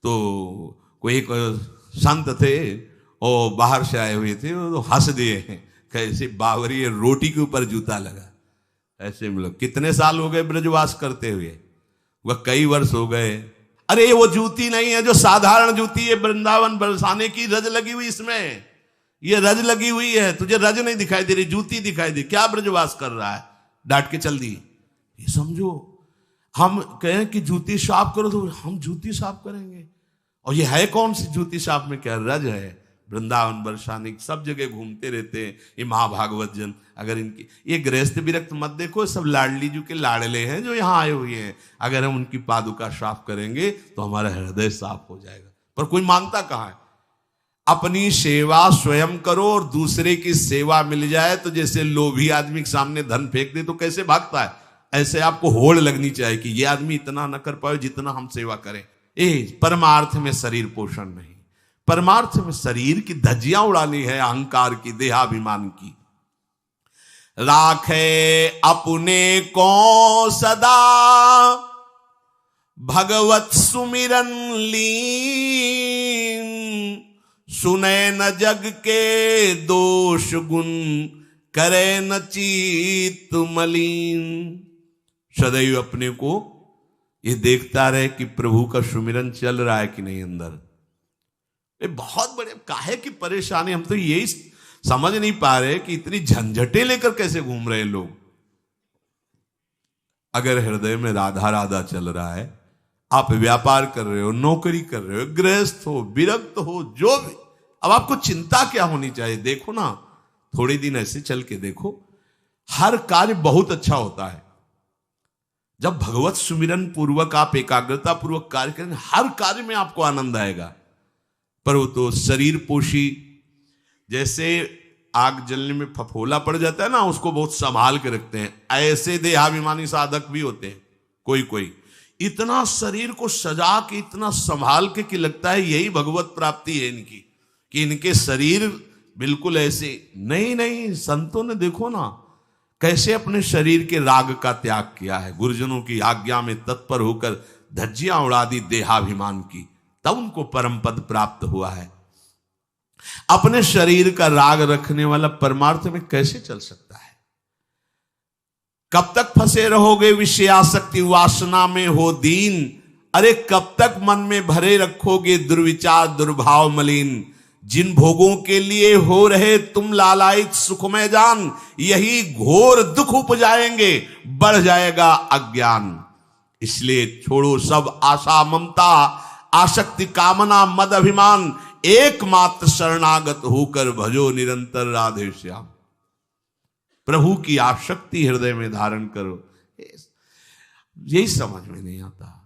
तो कोई एक संत थे और बाहर से आए हुए थे, तो हंस दिए हैं, कैसे बावरी है, रोटी के ऊपर जूता लगा। ऐसे मतलब कितने साल हो गए ब्रजवास करते हुए? वह कई वर्ष हो गए। अरे वो जूती नहीं है जो साधारण जूती है वृंदावन बरसाने की, रज लगी हुई इसमें, ये रज लगी हुई है, तुझे रज नहीं दिखाई दे रही, जूती दिखाई दे, क्या ब्रजवास कर रहा है? डांट के चल दी। ये समझो, हम कहें कि जूती साफ करो तो हम जूती साफ करेंगे, और ये है कौन सी जूती साफ में? क्या रज है? वृंदावन बरसाने सब जगह घूमते रहते हैं ये महाभागवत जन। अगर इनकी ये गृहस्थ विरक्त मत देखो, सब लाडली जी के लाडले हैं जो यहाँ आए हुए हैं। अगर हम उनकी पादुका साफ करेंगे तो हमारा हृदय साफ हो जाएगा। पर कोई मानता कहाँ है? अपनी सेवा स्वयं करो और दूसरे की सेवा मिल जाए तो जैसे लोभी आदमी के सामने धन फेंक दे तो कैसे भागता है, ऐसे आपको होड़ लगनी चाहिए कि ये आदमी इतना न कर पाए जितना हम सेवा करें। परमार्थ में शरीर पोषण नहीं, परमार्थ में शरीर की धज्जियां उड़ानी है, अहंकार की, देहाभिमान की। राखे अपने को सदा भगवत सुमिरन लीन, सुने न जग के दोष गुण, करे न चित्त मलिन। सदैव अपने को ये देखता रहे कि प्रभु का सुमिरन चल रहा है कि नहीं अंदर। ये बहुत बड़े काहे की परेशानी, हम तो यही समझ नहीं पा रहे कि इतनी झंझटें लेकर कैसे घूम रहे लोग। अगर हृदय में राधा राधा चल रहा है, आप व्यापार कर रहे हो, नौकरी कर रहे हो, गृहस्थ हो, विरक्त हो, जो भी, अब आपको चिंता क्या होनी चाहिए? देखो ना, थोड़े दिन ऐसे चल के देखो, हर कार्य बहुत अच्छा होता है जब भगवत सुमिरन पूर्वक आप एकाग्रता पूर्वक कार्य करेंगे, हर कार्य में आपको आनंद आएगा। पर वो तो शरीर पोषी, जैसे आग जलने में फफोला पड़ जाता है ना, उसको बहुत संभाल के रखते हैं, ऐसे देहाभिमानी साधक भी होते हैं। कोई कोई इतना शरीर को सजा के, इतना संभाल के कि लगता है यही भगवत प्राप्ति है इनकी, कि इनके शरीर बिल्कुल ऐसे नहीं। संतों ने देखो ना कैसे अपने शरीर के राग का त्याग किया है, गुरुजनों की आज्ञा में तत्पर होकर धज्जियां उड़ा दी देहाभिमान की, तब उनको परम पद प्राप्त हुआ है। अपने शरीर का राग रखने वाला परमार्थ में कैसे चल सकता है? कब तक फंसे रहोगे विषयासक्ति वासना में हो दीन? अरे कब तक मन में भरे रखोगे दुर्विचार दुर्भाव मलिन? जिन भोगों के लिए हो रहे तुम लालायित सुखमय जान, यही घोर दुख उपजाएंगे, बढ़ जाएगा अज्ञान। इसलिए छोड़ो सब आशा ममता, आसक्ति कामना मद अभिमान, एकमात्र शरणागत होकर भजो निरंतर राधे श्याम। प्रभु की आसक्ति हृदय में धारण करो। यही समझ में नहीं आता।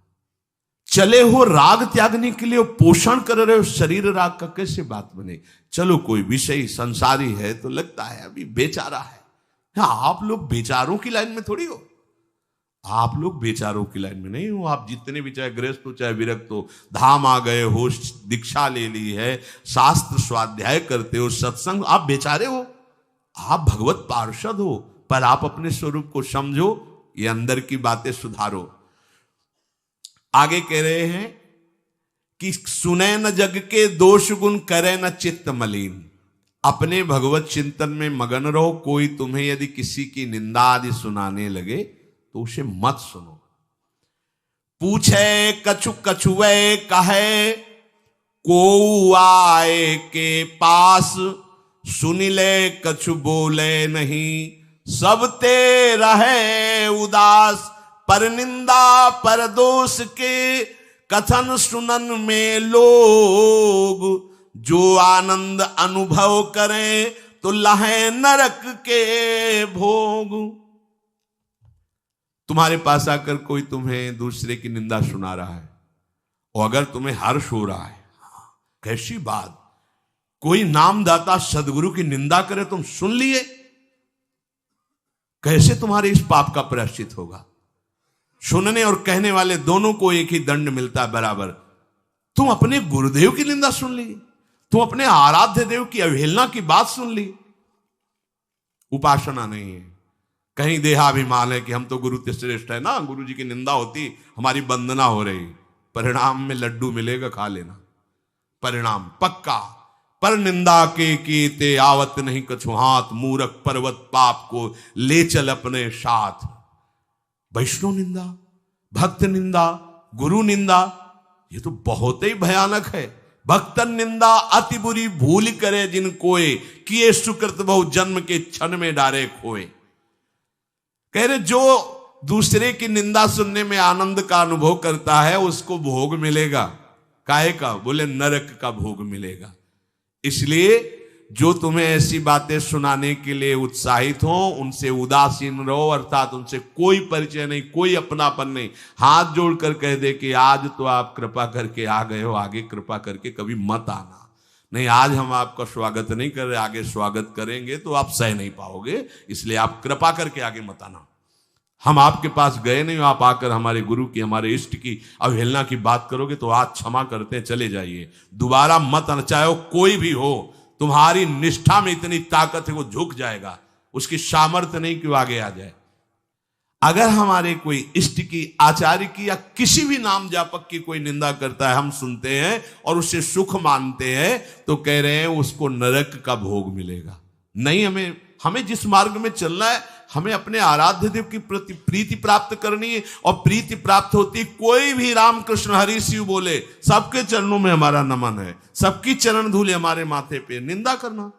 चले हो राग त्यागने के लिए, पोषण कर रहे हो शरीर राग का, कैसे बात बने? चलो कोई विषय संसारी है तो लगता है अभी बेचारा है। हाँ, आप लोग बेचारों की लाइन में थोड़ी हो, आप लोग बेचारों की लाइन में नहीं हो। आप जितने भी, चाहे गृहस्थ हो चाहे विरक्त हो, धाम आ गए हो, दीक्षा ले ली है, शास्त्र स्वाध्याय करते हो, सत्संग, आप बेचारे हो, आप भगवत पार्षद हो। पर आप अपने स्वरूप को समझो, ये अंदर की बातें सुधारो। आगे कह रहे हैं कि सुने न जग के दोष गुण, करे न चित्त मलिन। अपने भगवत चिंतन में मगन रहो। कोई तुम्हें यदि किसी की निंदा आदि सुनाने लगे तो उसे मत सुनो। पूछे कछु कछुए कहे, को आए के पास, सुन ले कछु बोले नहीं, सब ते रहे उदास। पर निंदा पर दोष के कथन सुनन में लोग, जो आनंद अनुभव करें तो लहे नरक के भोग। तुम्हारे पास आकर कोई तुम्हें दूसरे की निंदा सुना रहा है और अगर तुम्हें हर्ष हो रहा है, कैसी बात, कोई नामदाता सदगुरु की निंदा करे, तुम सुन लिए, कैसे तुम्हारे इस पाप का प्रायश्चित होगा? सुनने और कहने वाले दोनों को एक ही दंड मिलता है बराबर। तुम अपने गुरुदेव की निंदा सुन ली, तुम अपने आराध्य देव की अवहेलना की बात सुन ली। उपासना नहीं है, कहीं देहाभिमान है कि हम तो गुरु से श्रेष्ठ है ना, गुरु जी की निंदा होती हमारी वंदना हो रही। परिणाम में लड्डू मिलेगा, खा लेना, परिणाम पक्का। पर निंदा के कीते आवत नहीं कछु हाथ, मूरख पर्वत पाप को ले चल अपने साथ। वैष्णव निंदा, भक्त निंदा, गुरु निंदा, ये तो बहुत ही भयानक है। भक्तन निंदा अति बुरी भूल करे जिन कोय, किए सुकृत बहु जन्म के क्षण में डारे खोए। कह रहे जो दूसरे की निंदा सुनने में आनंद का अनुभव करता है उसको भोग मिलेगा। काहे का? बोले नरक का भोग मिलेगा। इसलिए जो तुम्हें ऐसी बातें सुनाने के लिए उत्साहित हो उनसे उदासीन रहो, अर्थात उनसे कोई परिचय नहीं, कोई अपनापन नहीं। हाथ जोड़कर कह दे कि आज तो आप कृपा करके आ गए हो, आगे कृपा करके कभी मत आना। नहीं, आज हम आपका स्वागत नहीं कर रहे, आगे स्वागत करेंगे तो आप सह नहीं पाओगे, इसलिए आप कृपा करके आगे मत आना। हम आपके पास गए नहीं, आप आकर हमारे गुरु की, हमारे इष्ट की अवहेलना की बात करोगे तो आज क्षमा करते हैं, चले जाइए, दोबारा मत आना। चाहे वो कोई भी हो, तुम्हारी निष्ठा में इतनी ताकत है वो झुक जाएगा, उसकी सामर्थ्य नहीं कि वो आगे आ जाए। अगर हमारे कोई इष्ट की, आचार्य की या किसी भी नाम जापक की कोई निंदा करता है, हम सुनते हैं और उससे सुख मानते हैं, तो कह रहे हैं उसको नरक का भोग मिलेगा। नहीं, हमें जिस मार्ग में चलना है, हमें अपने आराध्य देव की प्रति प्रीति प्राप्त करनी है। और प्रीति प्राप्त होती, कोई भी राम कृष्ण हरि शिव बोले, सबके चरणों में हमारा नमन है, सबकी चरण धूले हमारे माथे पे। निंदा करना,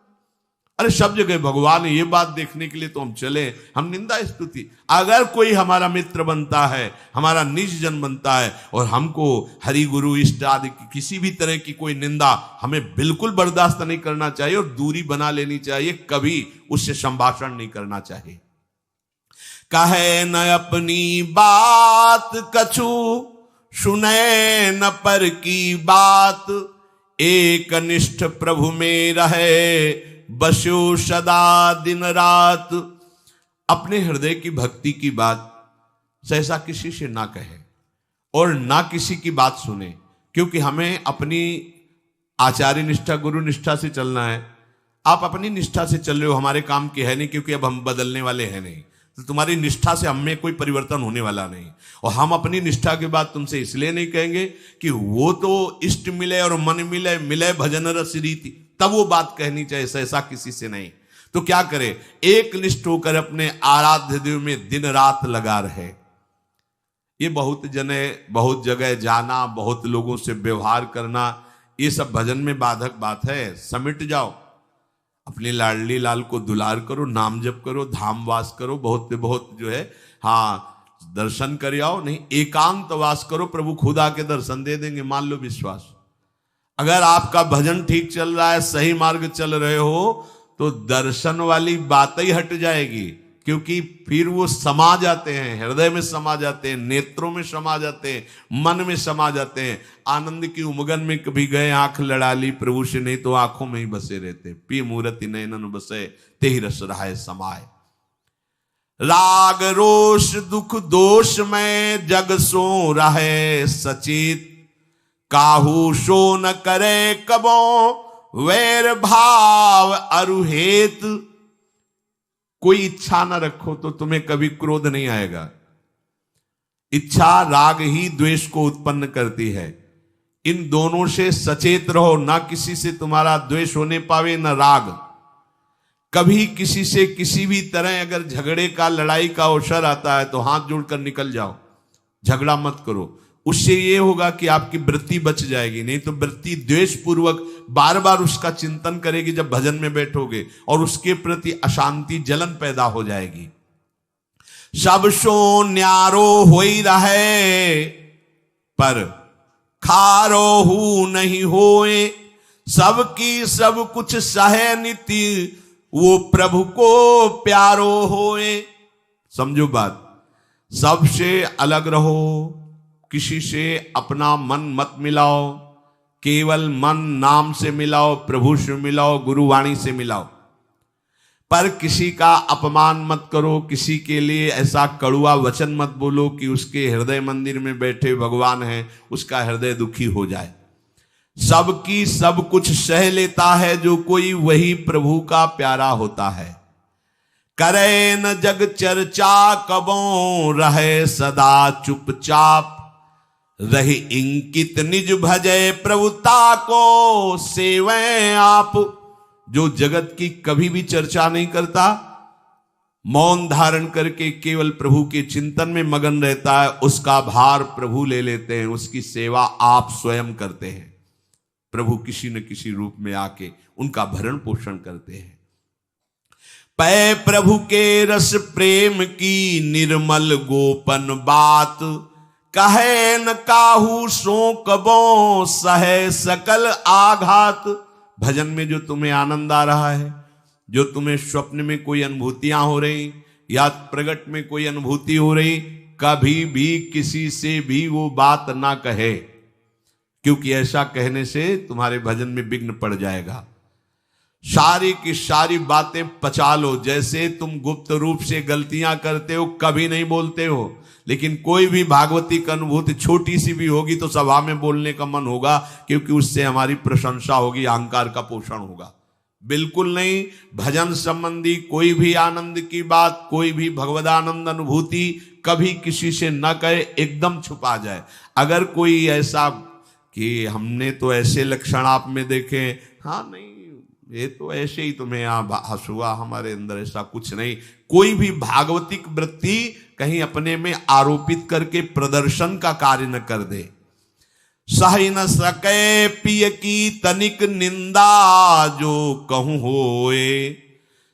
अरे सब जगह भगवान है, ये बात देखने के लिए तो हम चले, हम निंदा स्तुति। अगर कोई हमारा मित्र बनता है, हमारा निज जन बनता है और हमको हरि गुरु इष्ट आदि की किसी भी तरह की कोई निंदा, हमें बिल्कुल बर्दाश्त नहीं करना चाहिए और दूरी बना लेनी चाहिए, कभी उससे संभाषण नहीं करना चाहिए। कहे न अपनी बात कछु, सुने न पर की बात, एक निष्ठ प्रभु में रहे, बसो सदा दिन रात। अपने हृदय की भक्ति की बात सहसा किसी से ना कहे और ना किसी की बात सुने, क्योंकि हमें अपनी आचार्य निष्ठा, गुरु निष्ठा से चलना है। आप अपनी निष्ठा से चल रहे हो, हमारे काम की है नहीं, क्योंकि अब हम बदलने वाले हैं नहीं, तो तुम्हारी निष्ठा से हमें कोई परिवर्तन होने वाला नहीं। और हम अपनी निष्ठा के बाद तुमसे इसलिए नहीं कहेंगे कि वो तो इष्ट मिले और मन मिले, मिले भजन रस रीति, तब वो बात कहनी चाहिए, ऐसा किसी से नहीं। तो क्या करे, एक निष्ठ होकर अपने आराध्य देव में दिन रात लगा रहे। ये बहुत जगह जाना, बहुत लोगों से व्यवहार करना, ये सब भजन में बाधक बात है। समिट जाओ, अपनी लाडली लाल को दुलार करो, नाम जप करो, धाम वास करो, बहुत जो है, हाँ, दर्शन कर आओ। नहीं, एकांत वास करो, प्रभु खुद आके दर्शन दे देंगे, मान लो विश्वास। अगर आपका भजन ठीक चल रहा है, सही मार्ग चल रहे हो, तो दर्शन वाली बात ही हट जाएगी, क्योंकि फिर वो समा जाते हैं, हृदय में समा जाते हैं, नेत्रों में समा जाते हैं, मन में समा जाते हैं। आनंद की उमगन में कभी गए, आंख लड़ा ली प्रभु से, नहीं तो आंखों में ही बसे रहते। पी मूर्ति नयनन बसे, ते ही रस रहाए समाए। राग रोष दुख दोष में जग सो रहे सचेत, काहू सो न करे कबो वैर भाव अरुहेत। कोई इच्छा न रखो तो तुम्हें कभी क्रोध नहीं आएगा। इच्छा राग ही द्वेष को उत्पन्न करती है। इन दोनों से सचेत रहो, ना किसी से तुम्हारा द्वेष होने पावे न राग। कभी किसी से किसी भी तरह अगर झगड़े का, लड़ाई का अवसर आता है तो हाथ जोड़कर निकल जाओ, झगड़ा मत करो। उससे ये होगा कि आपकी वृत्ति बच जाएगी, नहीं तो वृत्ति द्वेष पूर्वक बार बार उसका चिंतन करेगी जब भजन में बैठोगे, और उसके प्रति अशांति, जलन पैदा हो जाएगी। सब सो न्यारो होई रहे, पर खारो हु नहीं होए, सबकी सब कुछ सहे नीति, वो प्रभु को प्यारो होए। समझो बात, सबसे अलग रहो, किसी से अपना मन मत मिलाओ, केवल मन नाम से मिलाओ, प्रभु से मिलाओ, गुरुवाणी से मिलाओ। पर किसी का अपमान मत करो, किसी के लिए ऐसा कड़ुआ वचन मत बोलो कि उसके हृदय मंदिर में बैठे भगवान हैं, उसका हृदय दुखी हो जाए। सबकी सब कुछ सह लेता है जो कोई, वही प्रभु का प्यारा होता है। करे न जग चर्चा कबों, रहे सदा चुपचाप, रही इंकित निज भजय प्रभुता को सेवै आप। जो जगत की कभी भी चर्चा नहीं करता, मौन धारण करके केवल प्रभु के चिंतन में मगन रहता है, उसका भार प्रभु ले लेते हैं, उसकी सेवा आप स्वयं करते हैं। प्रभु किसी न किसी रूप में आके उनका भरण पोषण करते हैं। पै प्रभु के रस प्रेम की निर्मल गोपन बात, कहे न काहू सो कबो सहे सकल आघात। भजन में जो तुम्हें आनंद आ रहा है, जो तुम्हें स्वप्न में कोई अनुभूतियां हो रही या प्रगट में कोई अनुभूति हो रही, कभी भी किसी से भी वो बात ना कहे, क्योंकि ऐसा कहने से तुम्हारे भजन में विघ्न पड़ जाएगा। सारी की सारी बातें पचा लो। जैसे तुम गुप्त रूप से गलतियां करते हो, कभी नहीं बोलते हो, लेकिन कोई भी भागवती की अनुभूति छोटी सी भी होगी तो सभा में बोलने का मन होगा, क्योंकि उससे हमारी प्रशंसा होगी, अहंकार का पोषण होगा। बिल्कुल नहीं। भजन संबंधी कोई भी आनंद की बात, कोई भी भगवदानंद अनुभूति कभी किसी से न कहे, एकदम छुपा जाए। अगर कोई ऐसा कि हमने तो ऐसे लक्षण आप में देखे, हाँ नहीं ये तो ऐसे ही तुम्हें यहाँ हंसुआ, हमारे अंदर ऐसा कुछ नहीं। कोई भी भागवतिक वृत्ति कहीं अपने में आरोपित करके प्रदर्शन का कार्य न कर दे। सही न सके पिय की तनिक निंदा, जो कहूं होए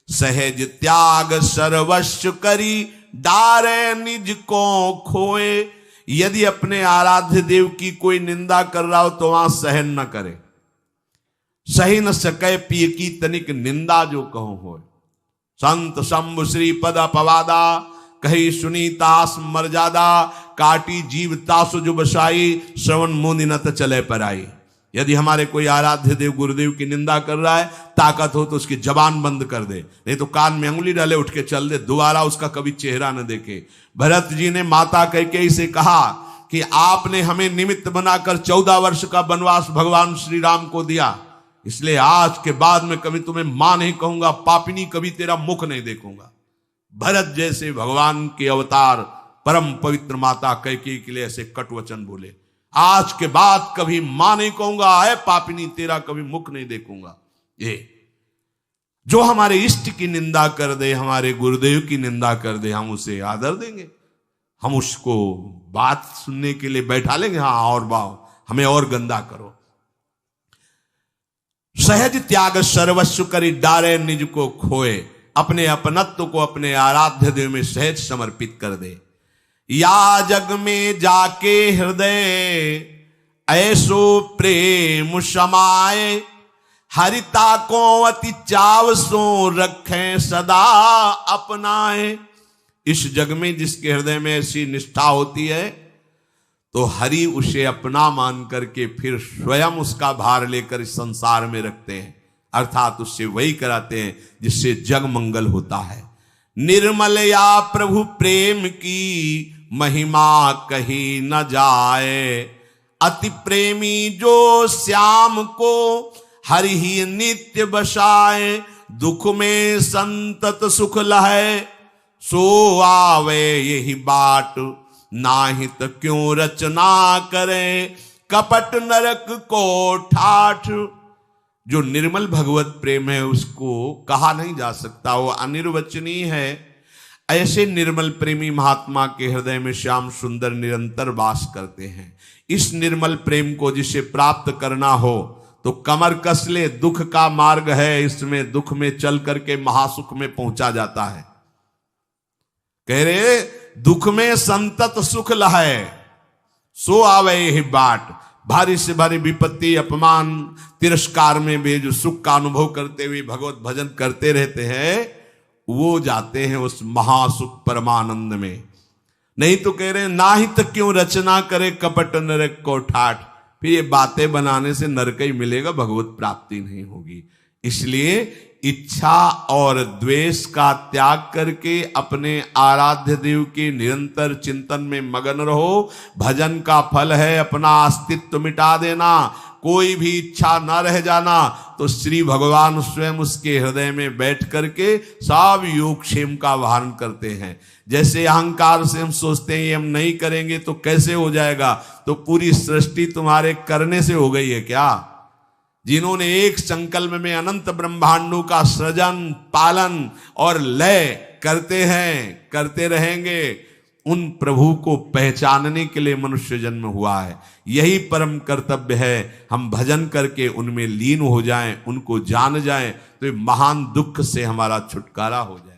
सहज त्याग सर्वस्व करी, डारे निज को खोए। यदि अपने आराध्य देव की कोई निंदा कर रहा हो तो वहां सहन न करे। सही न सके पिय की तनिक निंदा, जो कहूं होए। संत शंभु श्री पद अपवादा, कही सुनी तास मर्यादा, काटी जीव तासु जो बसाई, श्रवण मुनि न चले पर आई। यदि हमारे कोई आराध्य देव गुरुदेव की निंदा कर रहा है, ताकत हो तो उसकी जबान बंद कर दे, नहीं तो कान में अंगुली डाले उठ के चल दे, दोबारा उसका कभी चेहरा न देखे। भरत जी ने माता कैकेयी से कहा कि आपने हमें निमित्त बनाकर 14 वर्ष का वनवास भगवान श्री राम को दिया, इसलिए आज के बाद में कभी तुम्हें मां नहीं कहूंगा, पापिनी कभी तेरा मुख नहीं देखूंगा। भरत जैसे भगवान के अवतार परम पवित्र माता कैकेयी के लिए ऐसे कट वचन बोले, आज के बाद कभी मां नहीं कहूंगा, है पापिनी तेरा कभी मुख नहीं देखूंगा। ये जो हमारे इष्ट की निंदा कर दे, हमारे गुरुदेव की निंदा कर दे, हम उसे आदर देंगे, हम उसको बात सुनने के लिए बैठा लेंगे। हाँ और बाओ, हमें और गंदा करो। सहज त्याग सर्वस्व करी, डारे निज को खोए। अपने अपनत्व को अपने आराध्य देव में सहज समर्पित कर दे। या जग में जाके हृदय ऐसो प्रेम समाए, हरिता को अति चाव सो रखें सदा अपनाए। इस जग में जिसके हृदय में ऐसी निष्ठा होती है, तो हरि उसे अपना मान करके फिर स्वयं उसका भार लेकर इस संसार में रखते हैं, अर्थात उससे वही कराते हैं जिससे जग मंगल होता है। निर्मल या प्रभु प्रेम की महिमा कही न जाए, अति प्रेमी जो श्याम को हरि ही नित्य बसाए। दुख में संतत सुख लहे, सो आवे यही बाट, नाहित क्यों रचना करे, कपट नरक को ठाठ। जो निर्मल भगवत प्रेम है उसको कहा नहीं जा सकता, वो अनिर्वचनीय है। ऐसे निर्मल प्रेमी महात्मा के हृदय में श्याम सुंदर निरंतर वास करते हैं। इस निर्मल प्रेम को जिसे प्राप्त करना हो तो कमर कस ले, दुख का मार्ग है, इसमें दुख में चल करके महासुख में पहुंचा जाता है। कह रहे दुख में संतत सुख लहे, सो आवे यही बाट। भारी से भारी विपत्ति, अपमान, तिरस्कार में भी जो सुख का अनुभव करते हुए भगवत भजन करते रहते हैं, वो जाते हैं उस महासुख परमानंद में। नहीं तो कह रहे हैं नाहित क्यों रचना करे, कपट नरक को ठाठ। फिर ये बातें बनाने से नरक ही मिलेगा, भगवत प्राप्ति नहीं होगी। इसलिए इच्छा और द्वेष का त्याग करके अपने आराध्य देव के निरंतर चिंतन में मगन रहो। भजन का फल है अपना अस्तित्व मिटा देना। कोई भी इच्छा ना रह जाना, तो श्री भगवान स्वयं उसके हृदय में बैठ करके सब योगक्षेम का वाहन करते हैं। जैसे अहंकार से हम सोचते हैं ये हम नहीं करेंगे तो कैसे हो जाएगा, तो पूरी सृष्टि तुम्हारे करने से हो गई है क्या? जिन्होंने एक संकल्प में अनंत ब्रह्मांडों का सृजन, पालन और लय करते हैं, करते रहेंगे, उन प्रभु को पहचानने के लिए मनुष्य जन्म हुआ है। यही परम कर्तव्य है, हम भजन करके उनमें लीन हो जाएं, उनको जान जाएं, तो महान दुख से हमारा छुटकारा हो जाए।